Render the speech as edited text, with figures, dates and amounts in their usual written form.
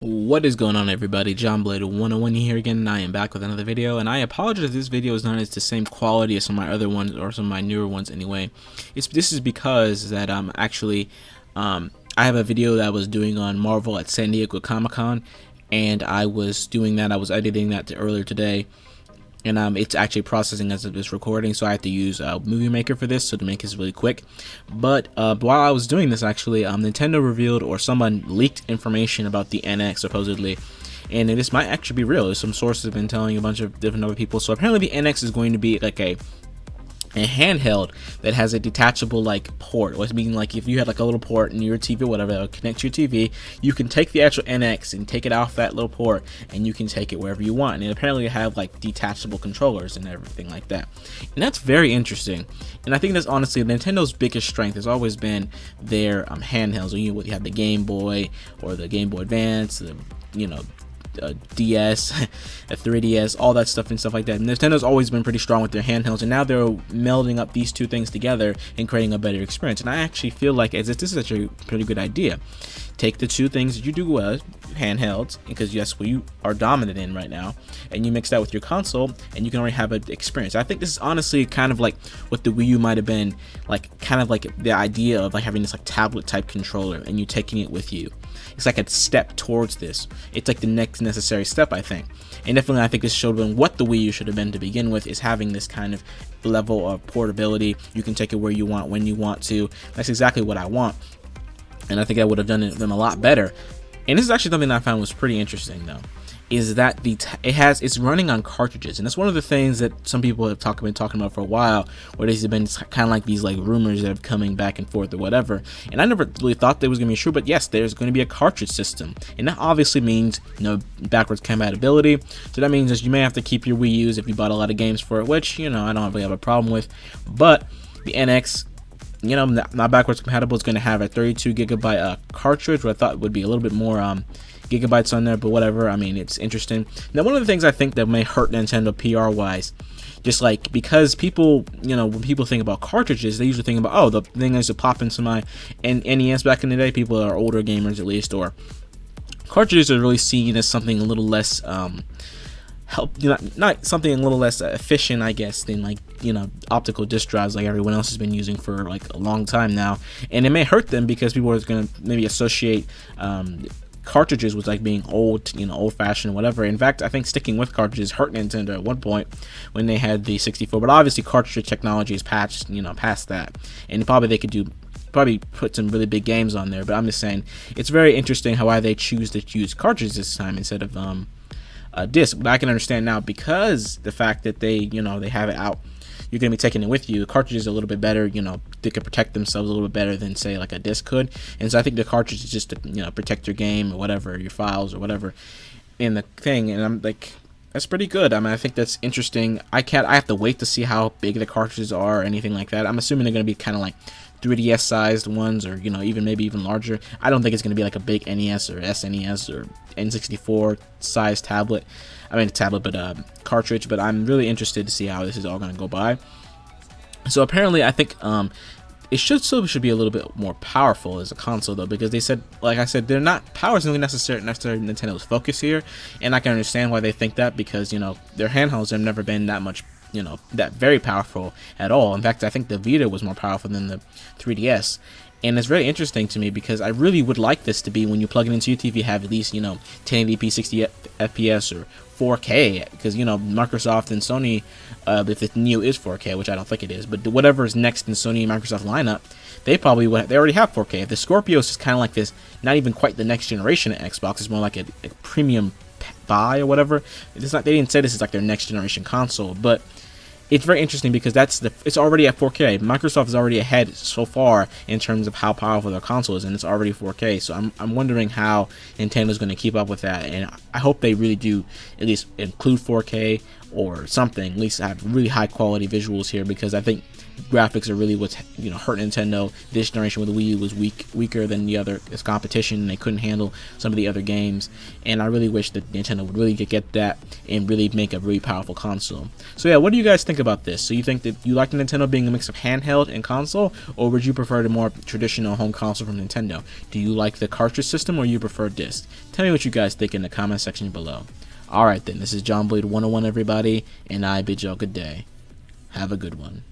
What is going on, everybody? John Blade 101 here again, and I am back with another video. And I apologize if this video is not as the same quality as some of my other ones, or some of my newer ones anyway. This is because that I have a video that I was doing on Marvel at San Diego Comic-Con, and I was doing that. I was editing that earlier today, and it's actually processing as of this recording, so I have to use Movie Maker for this, so to make this really quick. But while I was doing this, actually, Nintendo revealed, or someone leaked information about the NX supposedly, and this might actually be real. Some sources have been telling a bunch of different other people. So apparently the NX is going to be like a handheld that has a detachable port, which means if you had a little port in your TV or whatever that would connect to your TV, you can take the actual NX and take it off that little port, and you can take it wherever you want. And apparently they have detachable controllers and everything like that, and that's very interesting. And I think that's honestly Nintendo's biggest strength has always been their handhelds. You have the Game Boy or the Game Boy Advance, DS, a 3DS, all that stuff and stuff like that. And Nintendo's always been pretty strong with their handhelds, and now they're melding up these two things together and creating a better experience. And I actually feel like this is actually a pretty good idea. Take the two things that you do well, handhelds, because that's what you are dominant in right now, and you mix that with your console, and you can already have an experience. I think this is honestly kind of like what the Wii U might have been, kind of like the idea of having this tablet type controller and you taking it with you. It's like a step towards this. It's like the next necessary step, I think. And definitely I think this showed what the Wii U should have been to begin with, is having this kind of level of portability. You can take it where you want, when you want to. That's exactly what I want, and I think I would have done them a lot better. And this is actually something that I found was pretty interesting, though, is that it's running on cartridges. And that's one of the things that some people have been talking about for a while, where there's been kind of these rumors that are coming back and forth or whatever. And I never really thought that was gonna be true, but yes, there's going to be a cartridge system, and that obviously means backwards compatibility. So that means that you may have to keep your Wii U's if you bought a lot of games for it, which I don't really have a problem with. But the NX, not backwards compatible, is going to have a 32 gigabyte cartridge, which I thought would be a little bit more gigabytes on there, but whatever. I mean, it's interesting. Now, one of the things I think that may hurt Nintendo PR wise, just because people, when people think about cartridges, they usually think about, oh, the thing is to pop into my NES back in the day. People are older gamers, at least, or cartridges are really seen as something a little less not something a little less efficient, I guess, than optical disc drives like everyone else has been using for a long time now. And it may hurt them because people are going to maybe associate cartridges with being old, old-fashioned, whatever. In fact, I think sticking with cartridges hurt Nintendo at one point when they had the 64. But obviously, cartridge technology is past that, and probably they could put some really big games on there. But I'm just saying, it's very interesting why they choose to use cartridges this time instead of a disc. But I can understand now, because the fact that they have it out, you're going to be taking it with you. The cartridge is a little bit better, they could protect themselves a little bit better than say a disc could. And so I think the cartridge is just to protect your game or whatever, your files or whatever in the thing. And I'm that's pretty good. I mean, I think that's interesting. I have to wait to see how big the cartridges are or anything like that. I'm assuming they're going to be kind of 3DS sized ones, or maybe even larger. I don't think it's going to be a big NES or SNES or N64 sized tablet. I mean tablet, but cartridge. But I'm really interested to see how this is all going to go by. So apparently, I think it should be a little bit more powerful as a console, though, because they said, like I said, power isn't necessarily Nintendo's focus here, and I can understand why they think that, because their handhelds have never been that much that very powerful at all. In fact, I think the Vita was more powerful than the 3DS. And it's very interesting to me, because I really would like this to be, when you plug it into your TV, have at least 1080p 60 FPS or 4K, because Microsoft and Sony, if the Neo is 4K, which I don't think it is, but whatever is next in Sony and Microsoft lineup, they already have 4K. The Scorpio is kind of like this, not even quite the next generation of Xbox. It's more like a premium buy or whatever. They didn't say this is their next generation console, but it's very interesting because it's already at 4K. Microsoft is already ahead so far in terms of how powerful their console is, and it's already 4K. So I'm wondering how Nintendo's going to keep up with that, and I hope they really do at least include 4K or something. At least have really high quality visuals here, because I think graphics are really what's hurt Nintendo this generation. With the Wii U was weaker than the other its competition, and they couldn't handle some of the other games. And I really wish that Nintendo would really get that and really make a really powerful console. So yeah, what do you guys think about this? So you think that you like the Nintendo being a mix of handheld and console, or would you prefer the more traditional home console from Nintendo? Do you like the cartridge system, or you prefer disc? Tell me what you guys think in the comment section below. Alright then, this is John Blade 101 everybody, and I bid y'all good day. Have a good one.